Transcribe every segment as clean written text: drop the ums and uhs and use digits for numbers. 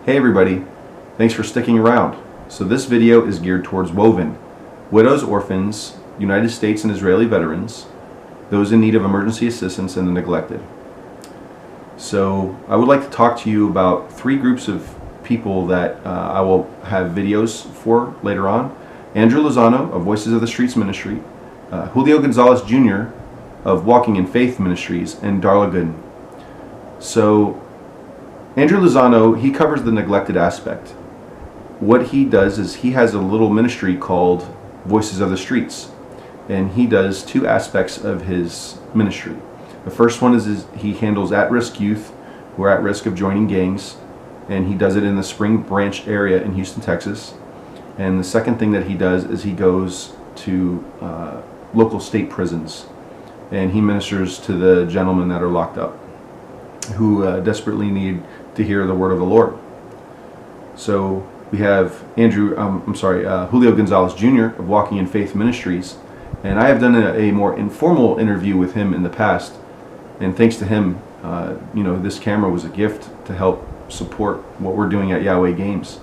Hey everybody, thanks for sticking around. So this video is geared towards W.O.V.E.N, widows, orphans, United States and Israeli veterans, those in need of emergency assistance, and the neglected. So I would like to talk to you about three groups of people that I will have videos for later on. Andrew Lozano of Voices of the Streets Ministry, Julio Gonzalez Jr. of Walking in Faith Ministries, and Darla Gooden. So Andrew Lozano, he covers the neglected aspect. What he does is he has a little ministry called Voices of the Streets, and he does two aspects of his ministry. The first one is he handles at-risk youth who are at risk of joining gangs, and he does it in the Spring Branch area in Houston, Texas. And the second thing that he does is he goes to local state prisons, and he ministers to the gentlemen that are locked up who desperately need to hear the word of the Lord. So we have Julio Gonzalez Jr. of Walking in Faith Ministries, and I have done a more informal interview with him in the past, and thanks to him, this camera was a gift to help support what we're doing at Yahweh Games.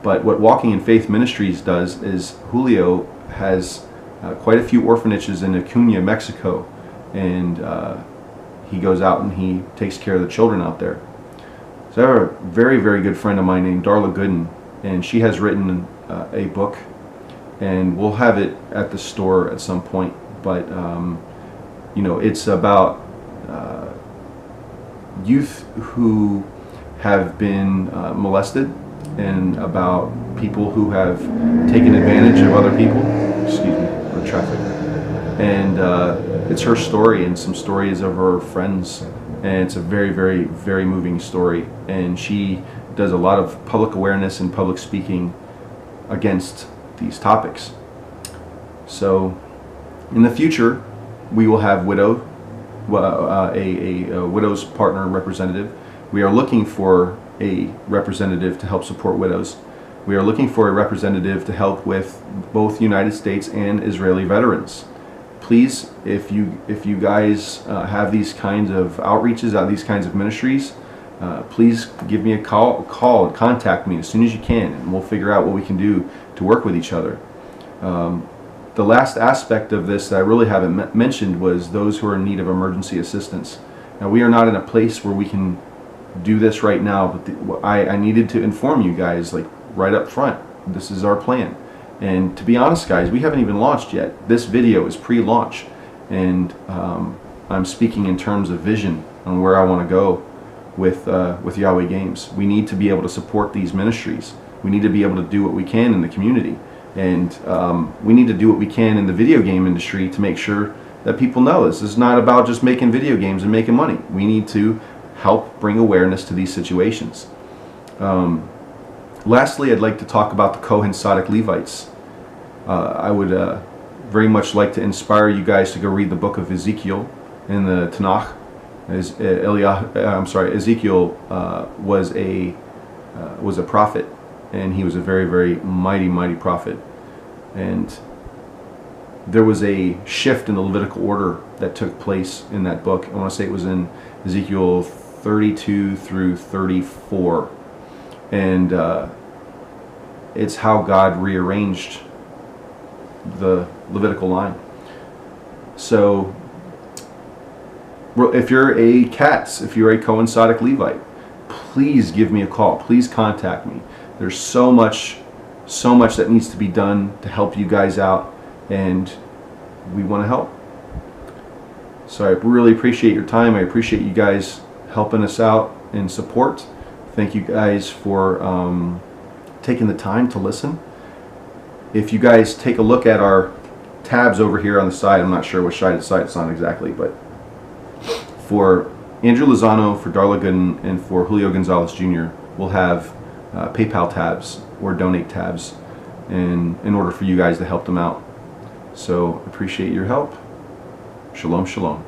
But what Walking in Faith Ministries does is Julio has quite a few orphanages in Acuña, Mexico, and he goes out and he takes care of the children out there. So I have a very, very good friend of mine named Darla Gooden, and she has written a book, and we'll have it at the store at some point. But it's about youth who have been molested, and about people who have taken advantage of other people. Excuse me, or traffic. And it's her story and some stories of her friends, and it's a very, very, very moving story. And she does a lot of public awareness and public speaking against these topics. So in the future, we will have a widow's partner representative. We are looking for a representative to help support widows. We are looking for a representative to help with both United States and Israeli veterans. Please, if you guys have these kinds of outreaches, these kinds of ministries, please give me a call, contact me as soon as you can, and we'll figure out what we can do to work with each other. The last aspect of this that I really haven't mentioned was those who are in need of emergency assistance. Now, we are not in a place where we can do this right now, but I needed to inform you guys, like, right up front. This is our plan. And to be honest, guys, we haven't even launched yet. This video is pre-launch, and I'm speaking in terms of vision on where I want to go with Yahweh Games. We need to be able to support these ministries. We need to be able to do what we can in the community, and we need to do what we can in the video game industry to make sure that people know this is not about just making video games and making money. We need to help bring awareness to these situations. Lastly, I'd like to talk about the Cohen Tzadik Levites. I would very much like to inspire you guys to go read the book of Ezekiel in the Tanakh. Ezekiel was a prophet, and he was a very, very mighty, mighty prophet. And there was a shift in the Levitical order that took place in that book. I want to say it was in Ezekiel 32 through 34. And it's how God rearranged the Levitical line. So if you're a Katz, if you're a Cohen Tzadik Levite, please give me a call. Please contact me. There's so much that needs to be done to help you guys out, and we want to help. So I really appreciate your time. I appreciate you guys helping us out in support. Thank you guys for taking the time to listen. If you guys take a look at our tabs over here on the side, I'm not sure which side it's on exactly, but for Andrew Lozano, for Darla Gooden, and for Julio Gonzalez Jr., we'll have PayPal tabs or donate tabs in order for you guys to help them out. So appreciate your help. Shalom, shalom.